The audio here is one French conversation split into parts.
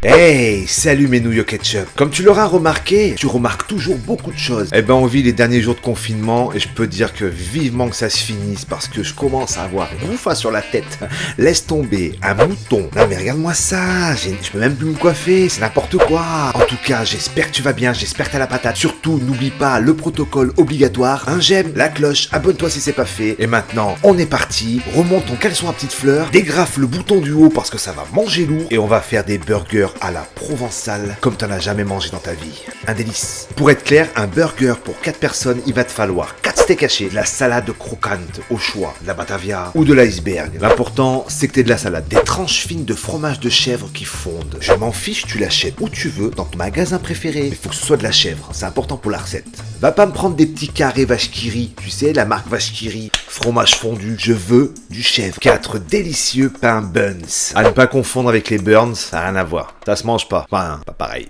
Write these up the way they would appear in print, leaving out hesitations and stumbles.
Hey, salut mes nouilles au ketchup. Comme tu l'auras remarqué, tu remarques toujours beaucoup de choses. Eh ben on vit les derniers jours de confinement et je peux dire que vivement que ça se finisse parce que je commence à avoir une bouffe sur la tête. Laisse tomber, un mouton. Non mais regarde-moi ça, je peux même plus me coiffer, c'est n'importe quoi. En tout cas, j'espère que tu vas bien, j'espère que t'as la patate. Surtout, n'oublie pas le protocole obligatoire. Un j'aime, la cloche, abonne-toi si c'est pas fait. Et maintenant, on est parti. Remonte ton caleçon à petites fleurs, dégrafe le bouton du haut parce que ça va manger lourd et on va faire des burgers à la provençale comme t'en as jamais mangé dans ta vie. Un délice. Pour être clair, un burger pour 4 personnes, il va te falloir 4 steaks hachés, de la salade croquante au choix, de la Batavia ou de l'iceberg. L'important, c'est que t'aies de la salade, des tranches fines de fromage de chèvre qui fondent. Je m'en fiche, tu l'achètes où tu veux, dans ton magasin préféré. Il faut que ce soit de la chèvre, c'est important pour la recette. Va pas me prendre des petits carrés vache qui rit, tu sais, la marque vache qui rit, fromage fondu, je veux du chèvre. 4 délicieux pains buns. À ne pas confondre avec les burns, ça n'a rien à voir. Ça se mange pas. Enfin, pas pareil.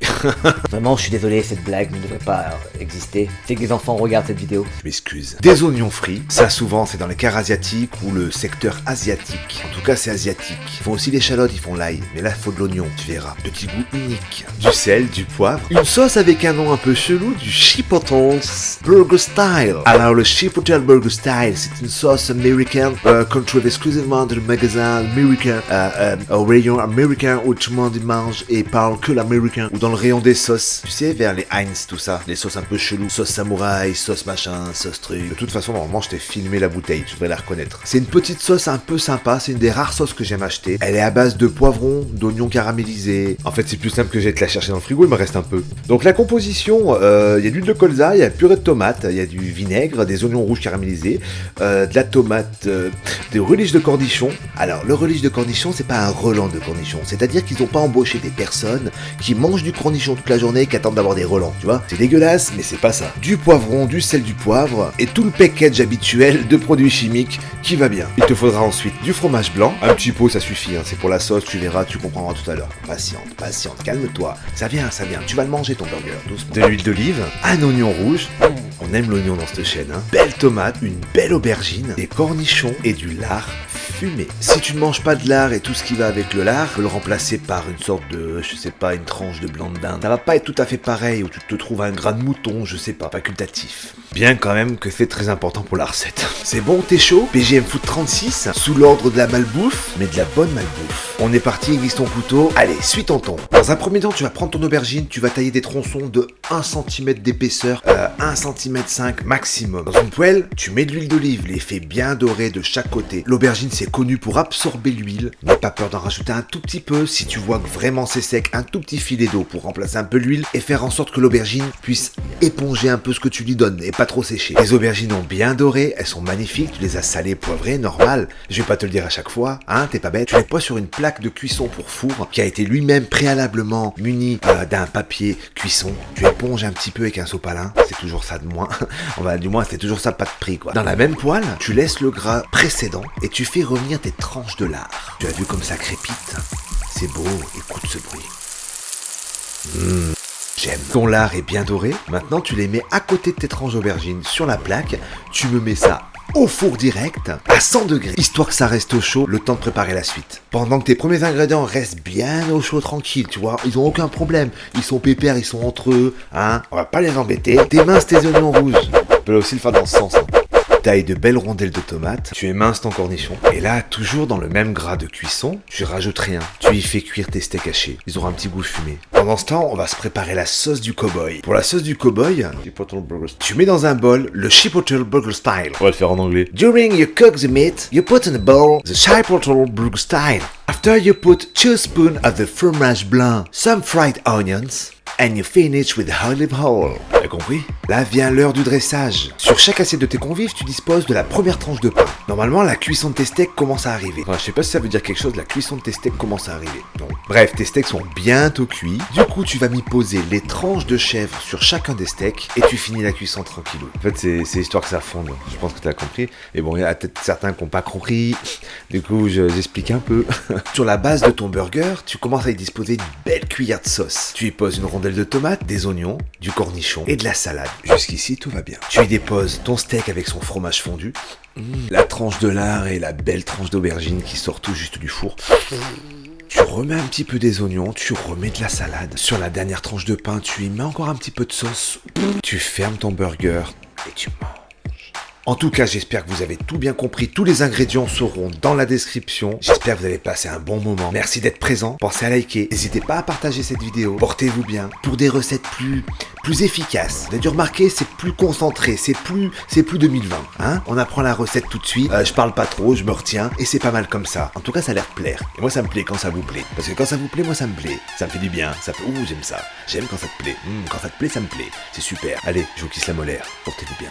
Vraiment, je suis désolé, cette blague ne devrait pas exister. C'est que les enfants regardent cette vidéo. Je m'excuse. Des oignons frits, ça souvent c'est dans les cars asiatiques ou le secteur asiatique. En tout cas c'est asiatique. Ils font aussi l'échalote, ils font l'ail. Mais là il faut de l'oignon, tu verras. Petit goût unique. Du sel, du poivre. Une sauce avec un nom un peu chelou, du Chipotle Burger Style. Alors le Chipotle Burger Style, c'est une sauce américaine qu'on trouve exclusivement dans le magasin américain, au rayon américain où tout le monde mange et parle que l'américain. Ou dans le rayon des sauces, tu sais, vers les Heinz, tout ça. Les sauces un peu chelou. Sauce samouraï, sauce machin, sauce truc. De toute façon, normalement, je t'ai filmé la bouteille, tu devrais la reconnaître. C'est une petite sauce un peu sympa, c'est une des rares sauces que j'aime acheter. Elle est à base de poivrons, d'oignons caramélisés. En fait, c'est plus simple que j'aille te la chercher dans le frigo, il me reste un peu. Donc la composition, il y a de l'huile de colza, il y a purée de tomate, il y a du vinaigre, des oignons rouges caramélisés, de la tomate, des relish de cornichons. Alors, le relish de cornichons, c'est pas un relent de cornichons, c'est-à-dire qu'ils n'ont pas embauché des personnes qui mangent du cornichon toute la journée et qui attendent d'avoir des relents, tu vois. C'est dégueulasse, mais c'est pas ça. Du poivron, du sel, du poivre et tout le package habituel de produits chimiques qui va bien. Il te faudra ensuite du fromage blanc, un petit pot ça suffit, hein. C'est pour la sauce, tu verras, tu comprendras tout à l'heure. Patiente, calme-toi, ça vient, tu vas le manger ton burger, doucement. De l'huile d'olive, un oignon rouge, on aime l'oignon dans cette chaîne, hein. Belle tomate, une belle aubergine, des cornichons et du lard fumé. Si tu ne manges pas de lard et tout ce qui va avec le lard, tu peux le remplacer par une sorte de, je sais pas, une tranche de blanc de dinde. Ça va pas être tout à fait pareil où tu te trouves un gras de mouton, je sais pas, facultatif. Bien quand même que c'est très important pour la recette. C'est bon, t'es chaud? BGM Food 36, sous l'ordre de la malbouffe, mais de la bonne malbouffe. On est parti, aiguise ton couteau, allez, suis ton ton. Dans un premier temps, tu vas prendre ton aubergine, tu vas tailler des tronçons de 1 cm d'épaisseur, 1 cm 5 maximum. Dans une poêle, tu mets de l'huile d'olive, les fais bien dorés de chaque côté. L'aubergine, c'est connu pour absorber l'huile. N'aie pas peur d'en rajouter un tout petit peu. Si tu vois que vraiment c'est sec, un tout petit filet d'eau pour remplacer un peu l'huile et faire en sorte que l'aubergine puisse éponger un peu ce que tu lui donnes et pas trop sécher. Les aubergines ont bien doré, elles sont magnifiques, tu les as salées, poivrées, normal. Je vais pas te le dire à chaque fois, hein, t'es pas bête. Tu les poses sur une plaque de cuisson pour four qui a été lui-même préalablement muni d'un papier cuisson. Tu éponges un petit peu avec un sopalin, c'est toujours ça de moins. Du moins, c'est toujours ça pas de prix, quoi. Dans la même poêle, tu laisses le gras précédent et tu fais revenir tes tranches de lard. Tu as vu comme ça crépite? C'est beau, écoute ce bruit. J'aime. Ton lard est bien doré. Maintenant, tu les mets à côté de tes tranches d'aubergine sur la plaque. Tu me mets ça au four direct à 100 degrés, histoire que ça reste au chaud, le temps de préparer la suite. Pendant que tes premiers ingrédients restent bien au chaud, tranquille, tu vois, ils ont aucun problème. Ils sont pépères, ils sont entre eux, hein. On va pas les embêter. T'éminces tes oignons rouges. Tu peux aussi le faire dans ce sens, hein. Taille de belles rondelles de tomates, tu éminces ton cornichon. Et là, toujours dans le même gras de cuisson, tu rajoutes rien. Tu y fais cuire tes steaks hachés. Ils auront un petit goût fumé. Pendant ce temps, on va se préparer la sauce du cowboy. Pour la sauce du cowboy, tu mets dans un bol le Chipotle Burger Style. On va le faire en anglais. During you cook the meat, you put in a bowl the Chipotle Burger Style. After you put 2 spoons of the fromage blanc, some fried onions, and you finish with olive oil. T'as compris? Là vient l'heure du dressage. Sur chaque assiette de tes convives, tu disposes de la première tranche de pain. Normalement, la cuisson de tes steaks commence à arriver. Enfin, je sais pas si ça veut dire quelque chose, la cuisson de tes steaks commence à arriver. Donc, bref, tes steaks sont bientôt cuits. Du coup, tu vas m'y poser les tranches de chèvre sur chacun des steaks et tu finis la cuisson tranquillou. En fait, c'est histoire que ça fonde. Je pense que t'as compris. Et bon, il y a peut-être certains qui n'ont pas compris. Du coup, j'explique un peu. Sur la base de ton burger, tu commences à y disposer une belle cuillère de sauce. Tu y poses une rondelle de tomate, des oignons, du cornichon et de la salade. Jusqu'ici, tout va bien. Tu y déposes ton steak avec son fromage fondu, la tranche de lard et la belle tranche d'aubergine qui sort tout juste du four. Tu remets un petit peu des oignons, tu remets de la salade. Sur la dernière tranche de pain, tu y mets encore un petit peu de sauce. Tu fermes ton burger et tu manges. En tout cas, j'espère que vous avez tout bien compris. Tous les ingrédients seront dans la description. J'espère que vous avez passé un bon moment. Merci d'être présent. Pensez à liker. N'hésitez pas à partager cette vidéo. Portez-vous bien pour des recettes plus efficaces. Vous avez dû remarquer, c'est plus concentré. C'est plus 2020. Hein, on apprend la recette tout de suite. Je parle pas trop, je me retiens. Et c'est pas mal comme ça. En tout cas, ça a l'air de plaire. Et moi, ça me plaît quand ça vous plaît. Parce que quand ça vous plaît, moi, ça me plaît. Ça me fait du bien. Ça fait... Ouh, j'aime ça. J'aime quand ça te plaît. Quand ça te plaît, ça me plaît. C'est super. Allez, je vous kiss la molaire. Portez-vous bien.